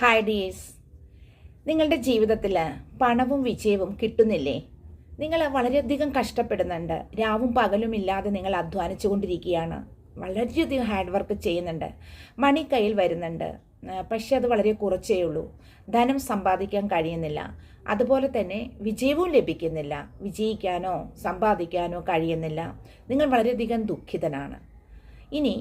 Hi dears, നിങ്ങളുടെ ജീവിതത്തിൽ പണവും വിജയവും കിട്ടുന്നില്ലേ? നിങ്ങൾ വളരെയധികം കഷ്ടപ്പെടുന്നുണ്ട്. രാവും പകലും ഇല്ലാതെ നിങ്ങൾ അധ്വാനിച്ചു കൊണ്ടിരിക്കുകയാണ്. വളരെയധികം ഹാർഡ് വർക്ക് ചെയ്യുന്നുണ്ട്. മണി കയ്യിൽ വരുന്നുണ്ട്. പക്ഷെ അത് വളരെ കുറച്ചേ ഉള്ളൂ. ധനം സമ്പാദിക്കാൻ കഴിയുന്നില്ല. അതുപോലെ തന്നെ വിജയവും ലഭിക്കുന്നില്ല. വിജയിക്കാനോ സമ്പാദിക്കാനോ കഴിയുന്നില്ല. നിങ്ങൾ വളരെയധികം ദുഃഖിതനാണ്. ഇനി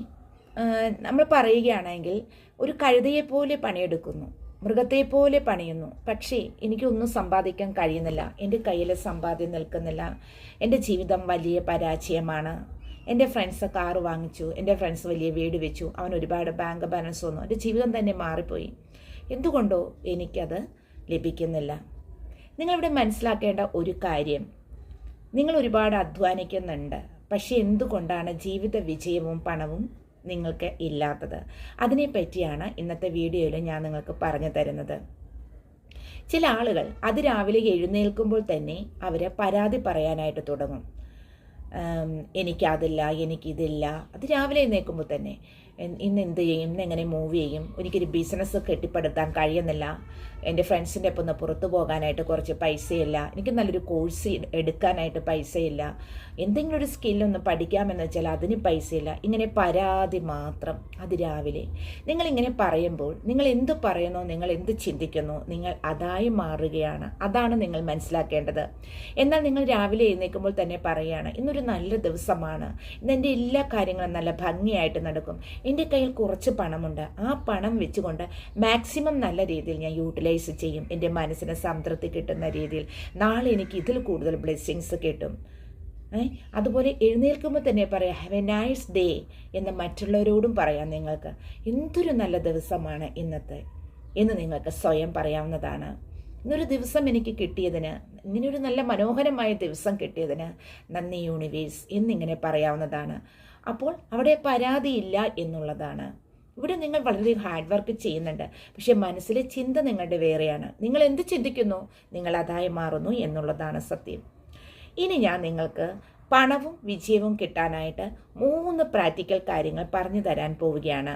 നമ്മൾ പറയുകയാണെങ്കിൽ ഒരു കഴുതയെപ്പോലെ പണിയെടുക്കുന്നു, മൃഗത്തെപ്പോലെ പണിയുന്നു, പക്ഷേ എനിക്കൊന്നും സമ്പാദിക്കാൻ കഴിയുന്നില്ല. എൻ്റെ കയ്യിൽ സമ്പാദ്യം നിൽക്കുന്നില്ല. എൻ്റെ ജീവിതം വലിയ പരാജയമാണ്. എൻ്റെ ഫ്രണ്ട്സ് കാറ് വാങ്ങിച്ചു, എൻ്റെ ഫ്രണ്ട്സ് വലിയ വീട് വെച്ചു, അവൻ ഒരുപാട് ബാങ്ക് ബാലൻസ് വന്നു, എൻ്റെ ജീവിതം തന്നെ മാറിപ്പോയി. എന്തുകൊണ്ടോ എനിക്കത് ലഭിക്കുന്നില്ല. നിങ്ങളിവിടെ മനസ്സിലാക്കേണ്ട ഒരു കാര്യം, നിങ്ങൾ ഒരുപാട് അധ്വാനിക്കുന്നുണ്ട്, പക്ഷേ എന്തുകൊണ്ടാണ് ജീവിത വിജയവും പണവും നിങ്ങൾക്ക് ഇല്ലാത്തത്? അതിനെപ്പറ്റിയാണ് ഇന്നത്തെ വീഡിയോയിൽ ഞാൻ നിങ്ങൾക്ക് പറഞ്ഞു തരുന്നത്. ചില ആളുകൾ അതിരാവിലെ എഴുന്നേൽക്കുമ്പോൾ തന്നെ അവർ പരാതി പറയാനായിട്ട് തുടങ്ങും. എനിക്കതില്ല, എനിക്കിതില്ല. അത് രാവിലെ എഴുന്നേൽക്കുമ്പോൾ തന്നെ ഇന്ന് എന്ത് ചെയ്യും, ഇന്ന് എങ്ങനെ മൂവ് ചെയ്യും, എനിക്കൊരു ബിസിനസ് കെട്ടിപ്പടുത്താൻ കഴിയുന്നില്ല, എൻ്റെ ഫ്രണ്ട്സിൻ്റെ ഒപ്പം ഒന്ന് പുറത്തു പോകാനായിട്ട് കുറച്ച് പൈസയില്ല, എനിക്ക് നല്ലൊരു കോഴ്സ് എടുക്കാനായിട്ട് പൈസയില്ല, എന്തെങ്കിലും ഒരു സ്കില്ലൊന്ന് പഠിക്കാമെന്ന് വെച്ചാൽ അതിന് പൈസയില്ല. ഇങ്ങനെ പരാതി മാത്രം അതിരാവിലെ. നിങ്ങളിങ്ങനെ പറയുമ്പോൾ നിങ്ങൾ എന്ത് പറയുന്നോ, നിങ്ങൾ എന്ത് ചിന്തിക്കുന്നോ, നിങ്ങൾ അതായി മാറുകയാണ്. അതാണ് നിങ്ങൾ മനസ്സിലാക്കേണ്ടത്. എന്നാൽ നിങ്ങൾ രാവിലെ എഴുന്നേൽക്കുമ്പോൾ തന്നെ പറയുകയാണ്, ഇന്നൊരു നല്ല ദിവസമാണ്, ഇന്ന് എൻ്റെ എല്ലാ കാര്യങ്ങളും നല്ല ഭംഗിയായിട്ട് നടക്കും, എൻ്റെ കയ്യിൽ കുറച്ച് പണമുണ്ട്, ആ പണം വെച്ചുകൊണ്ട് മാക്സിമം നല്ല രീതിയിൽ ഞാൻ യൂട്ടിലൈസ് ചെയ്യും, എൻ്റെ മനസ്സിന് സംതൃപ്തി കിട്ടുന്ന രീതിയിൽ നാളെ എനിക്ക് ഇതിൽ കൂടുതൽ ബ്ലെസ്സിങ്സ് കിട്ടും. അതുപോലെ എഴുന്നേൽക്കുമ്പോൾ തന്നെ പറയാം, ഹാവ് എ നൈസ് ഡേ എന്ന് മറ്റുള്ളവരോടും പറയാം. നിങ്ങൾക്ക് എന്തൊരു നല്ല ദിവസമാണ് ഇന്നത്തെ എന്ന് നിങ്ങൾക്ക് സ്വയം പറയാവുന്നതാണ്. ഇന്നൊരു ദിവസം എനിക്ക് കിട്ടിയതിന്, ഇങ്ങനെയൊരു നല്ല മനോഹരമായ ദിവസം കിട്ടിയതിന് നന്ദി യൂണിവേഴ്സ് എന്നിങ്ങനെ പറയാവുന്നതാണ്. അപ്പോൾ അവിടെ പരാതിയില്ല എന്നുള്ളതാണ്. ഇവിടെ നിങ്ങൾ വളരെ ഹാർഡ് വർക്ക് ചെയ്യുന്നുണ്ട്, പക്ഷെ മനസ്സിലെ ചിന്ത നിങ്ങളുടെ വേറെയാണ്. നിങ്ങൾ എന്ത് ചിന്തിക്കുന്നു, നിങ്ങൾ അതായി മാറുന്നു എന്നുള്ളതാണ് സത്യം. ഇനി ഞാൻ നിങ്ങൾക്ക് പണവും വിജയവും കിട്ടാനായിട്ട് 3 പ്രാക്ടിക്കൽ കാര്യങ്ങൾ പറഞ്ഞു തരാൻ പോവുകയാണ്.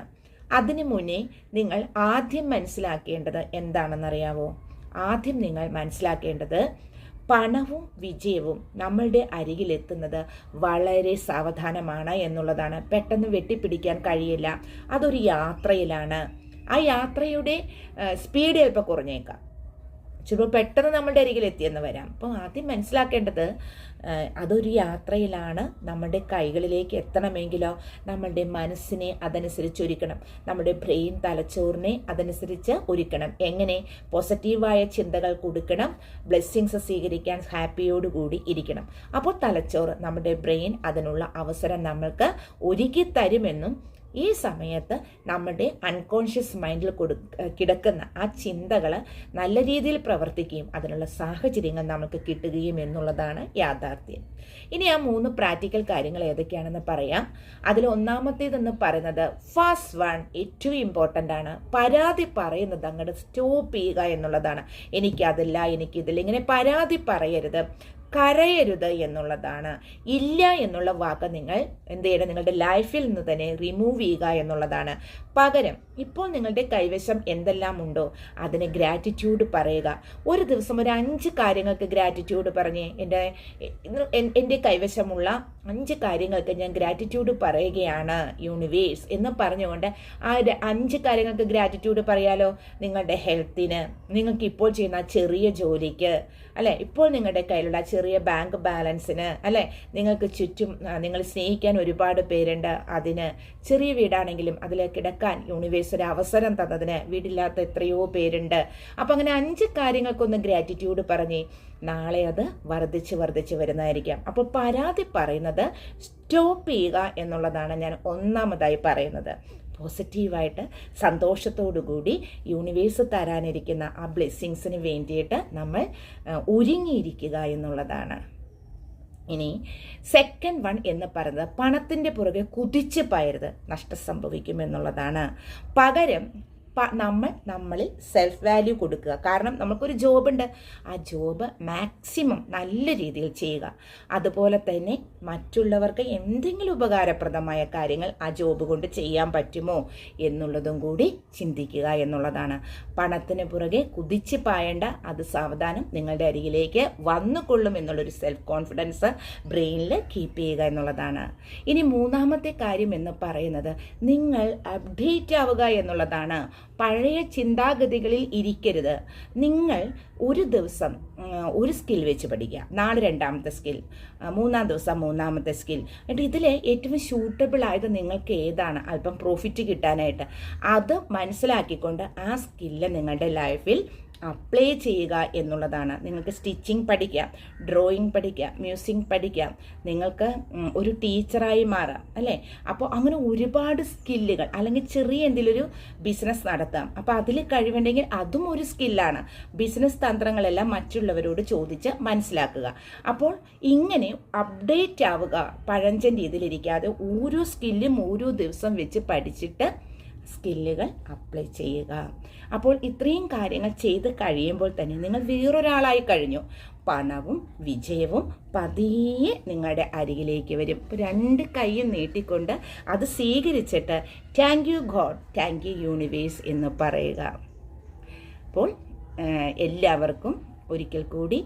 അതിനു മുന്നേ നിങ്ങൾ ആദ്യം മനസ്സിലാക്കേണ്ടത് എന്താണെന്നറിയാവോ? ആദ്യം നിങ്ങൾ മനസ്സിലാക്കേണ്ടത് പണവും വിജയവും നമ്മളുടെ അരികിലെത്തുന്നത് വളരെ സാവധാനമാണ് എന്നുള്ളതാണ്. പെട്ടെന്ന് വെട്ടിപ്പിടിക്കാൻ കഴിയില്ല. അതൊരു യാത്രയിലാണ്. ആ യാത്രയുടെ സ്പീഡ് ചിലപ്പോൾ കുറഞ്ഞേക്കാം, ചിലപ്പോൾ പെട്ടെന്ന് നമ്മളുടെ അരികിൽ എത്തിയെന്ന് വരാം. അപ്പോൾ ആദ്യം മനസ്സിലാക്കേണ്ടത് അതൊരു യാത്രയിലാണ്. നമ്മുടെ കൈകളിലേക്ക് എത്തണമെങ്കിലോ നമ്മളുടെ മനസ്സിനെ അതനുസരിച്ച് ഒരുക്കണം, നമ്മുടെ ബ്രെയിൻ തലച്ചോറിനെ അതനുസരിച്ച് ഒരുക്കണം. എങ്ങനെ? പോസിറ്റീവായ ചിന്തകൾ കൊടുക്കണം, ബ്ലെസ്സിങ്സ് സ്വീകരിക്കാൻ ഹാപ്പിയോടുകൂടി ഇരിക്കണം. അപ്പോൾ തലച്ചോറ്, നമ്മുടെ ബ്രെയിൻ അതിനുള്ള അവസരം നമ്മൾക്ക് ഒരുക്കി തരുമെന്നും ഈ സമയത്ത് നമ്മുടെ അൺകോൺഷ്യസ് മൈൻഡിൽ കിടക്കുന്ന ആ ചിന്തകൾ നല്ല രീതിയിൽ പ്രവർത്തിക്കുകയും അതിനുള്ള സാഹചര്യങ്ങൾ നമുക്ക് കിട്ടുകയും എന്നുള്ളതാണ് യാഥാർത്ഥ്യം. ഇനി ആ 3 പ്രാക്ടിക്കൽ കാര്യങ്ങൾ ഏതൊക്കെയാണെന്ന് പറയാം. അതിൽ ഒന്നാമത്തേതെന്ന് പറയുന്നത് ഫസ്റ്റ് വൺ, ഏറ്റവും ഇമ്പോർട്ടൻ്റ് ആണ്. പരാതി പറയുന്നത് അങ്ങോട്ട് സ്റ്റോപ്പ് ചെയ്യുക എന്നുള്ളതാണ്. എനിക്കതില്ല, എനിക്കിതില്ല, ഇങ്ങനെ പരാതി പറയരുത്, കരയരുത് എന്നുള്ളതാണ്. ഇല്ല എന്നുള്ള വാക്ക് നിങ്ങൾ എന്ത് ചെയ്യണം, നിങ്ങളുടെ ലൈഫിൽ നിന്ന് തന്നെ റിമൂവ് ചെയ്യുക എന്നുള്ളതാണ്. പകരം ഇപ്പോൾ നിങ്ങളുടെ കൈവശം എന്തെല്ലാം ഉണ്ടോ അതിന് ഗ്രാറ്റിറ്റ്യൂഡ് പറയുക. ഒരു ദിവസം ഒരു 5 കാര്യങ്ങൾക്ക് ഗ്രാറ്റിറ്റ്യൂഡ് പറഞ്ഞ് എൻ്റെ കൈവശമുള്ള 5 കാര്യങ്ങൾക്ക് ഞാൻ ഗ്രാറ്റിറ്റ്യൂഡ് പറയുകയാണ് യൂണിവേഴ്സ് എന്ന് പറഞ്ഞുകൊണ്ട് ആ 5 കാര്യങ്ങൾക്ക് ഗ്രാറ്റിറ്റ്യൂഡ് പറയാലോ. നിങ്ങളുടെ ഹെൽത്തിന്, നിങ്ങൾക്ക് ഇപ്പോൾ ചെയ്യുന്ന ചെറിയ ജോലിക്ക്, അല്ലെ, ഇപ്പോൾ നിങ്ങളുടെ കയ്യിലുള്ള ചെറിയ ബാങ്ക് ബാലൻസിന്, അല്ലെ, നിങ്ങൾക്ക് ചുറ്റും നിങ്ങൾ സ്നേഹിക്കാൻ ഒരുപാട് പേരുണ്ട് അതിന്, ചെറിയ വീടാണെങ്കിലും അതിൽ കിടക്കാൻ യൂണിവേഴ്സ് ഒരു അവസരം തന്നതിന്, വീടില്ലാത്ത എത്രയോ പേരുണ്ട്. അപ്പം അങ്ങനെ 5 കാര്യങ്ങൾക്കൊന്ന് ഗ്രാറ്റിറ്റ്യൂഡ് പറഞ്ഞ് നാളെ അത് വർദ്ധിച്ച് വരുന്നതായിരിക്കാം. അപ്പോൾ പരാതി പറയുന്നത് സ്റ്റോപ്പ് ചെയ്യുക എന്നുള്ളതാണ് ഞാൻ ഒന്നാമതായി പറയുന്നത്. പോസിറ്റീവായിട്ട് സന്തോഷത്തോടു കൂടി യൂണിവേഴ്സ് തരാനിരിക്കുന്ന ആ ബ്ലെസ്സിങ്സിന് വേണ്ടിയിട്ട് നമ്മൾ ഒരുങ്ങിയിരിക്കുക എന്നുള്ളതാണ്. ഇനി സെക്കൻഡ് വൺ എന്ന് പറയുന്നത് പണത്തിൻ്റെ പുറകെ കുതിച്ച് പായരുത്, നഷ്ടം സംഭവിക്കും എന്നുള്ളതാണ്. പകരം നമ്മളിൽ സെൽഫ് വാല്യൂ കൊടുക്കുക. കാരണം നമുക്കൊരു ജോബുണ്ട്, ആ ജോബ് മാക്സിമം നല്ല രീതിയിൽ ചെയ്യുക. അതുപോലെ തന്നെ മറ്റുള്ളവർക്ക് എന്തെങ്കിലും ഉപകാരപ്രദമായ കാര്യങ്ങൾ ആ ജോബ് കൊണ്ട് ചെയ്യാൻ പറ്റുമോ എന്നുള്ളതും കൂടി ചിന്തിക്കുക എന്നുള്ളതാണ്. പണത്തിന് പുറകെ കുതിച്ച് പായേണ്ട, അത് സാവധാനം നിങ്ങളുടെ അരികിലേക്ക് വന്നുകൊള്ളും എന്നുള്ളൊരു സെൽഫ് കോൺഫിഡൻസ് ബ്രെയിനിൽ കീപ്പ് ചെയ്യുക എന്നുള്ളതാണ്. ഇനി മൂന്നാമത്തെ കാര്യം എന്ന് പറയുന്നത് നിങ്ങൾ അപ്ഡേറ്റ് ആവുക എന്നുള്ളതാണ്. പഴയ ചിന്താഗതികളിൽ ഇരിക്കരുത്. നിങ്ങൾ ഒരു ദിവസം ഒരു സ്കിൽ വെച്ച് പഠിക്കുക, നാളെ രണ്ടാമത്തെ സ്കിൽ, മൂന്നാം ദിവസം മൂന്നാമത്തെ സ്കിൽ. എന്നിട്ട് ഇതിൽ ഏറ്റവും സ്യൂട്ടബിൾ ആയത് നിങ്ങൾക്ക് ഏതാണ് അല്പം പ്രോഫിറ്റ് കിട്ടാനായിട്ട്, അത് മനസ്സിലാക്കിക്കൊണ്ട് ആ സ്കില്ല് നിങ്ങളുടെ ലൈഫിൽ അപ്ലൈ ചെയ്യുക എന്നുള്ളതാണ്. നിങ്ങൾക്ക് സ്റ്റിച്ചിങ് പഠിക്കാം, ഡ്രോയിങ് പഠിക്കാം, മ്യൂസിക് പഠിക്കാം, നിങ്ങൾക്ക് ഒരു ടീച്ചറായി മാറാം, അല്ലേ? അപ്പോൾ അങ്ങനെ ഒരുപാട് സ്കില്ലുകൾ, അല്ലെങ്കിൽ ചെറിയ എന്തെങ്കിലും ബിസിനസ് നടത്താം. അപ്പോൾ അതിൽ കഴിവുണ്ടെങ്കിൽ അതും ഒരു സ്കില്ലാണ്. ബിസിനസ് തന്ത്രങ്ങളെല്ലാം മറ്റുള്ളവരോട് ചോദിച്ച് മനസ്സിലാക്കുക. അപ്പോൾ ഇങ്ങനെ അപ്ഡേറ്റ് ആവുക, പഴഞ്ചൻ രീതിയിലിരിക്കാതെ ഓരോ സ്കില്ലും ഓരോ ദിവസം വെച്ച് പഠിച്ചിട്ട് സ്കില്ലുകൾ അപ്ലൈ ചെയ്യുക. അപ്പോൾ ഇത്രയും കാര്യങ്ങൾ ചെയ്ത് കഴിയുമ്പോൾ തന്നെ നിങ്ങൾ വേറൊരാളായി കഴിഞ്ഞു. പണവും വിജയവും പതിയെ നിങ്ങളുടെ അരികിലേക്ക് വരും. രണ്ട് കൈയും നീട്ടിക്കൊണ്ട് അത് സ്വീകരിച്ചിട്ട് thank you God, thank you universe എന്ന് പറയുക. അപ്പോൾ എല്ലാവർക്കും ഒരിക്കൽ കൂടി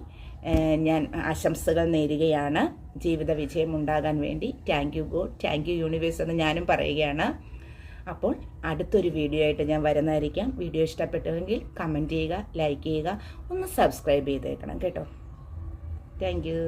ഞാൻ ആശംസകൾ നേരുകയാണ്. ജീവിത വിജയം ഉണ്ടാകാൻ വേണ്ടി thank you God, thank you universe എന്ന് ഞാനും പറയുകയാണ്. അപ്പോൾ അടുത്തൊരു വീഡിയോ ആയിട്ട് ഞാൻ വരുന്നതായിരിക്കാം. വീഡിയോ ഇഷ്ടപ്പെട്ടുവെങ്കിൽ കമൻറ്റ് ചെയ്യുക, ലൈക്ക് ചെയ്യുക, ഒന്ന് സബ്സ്ക്രൈബ് ചെയ്തേക്കണം കേട്ടോ. Thank you.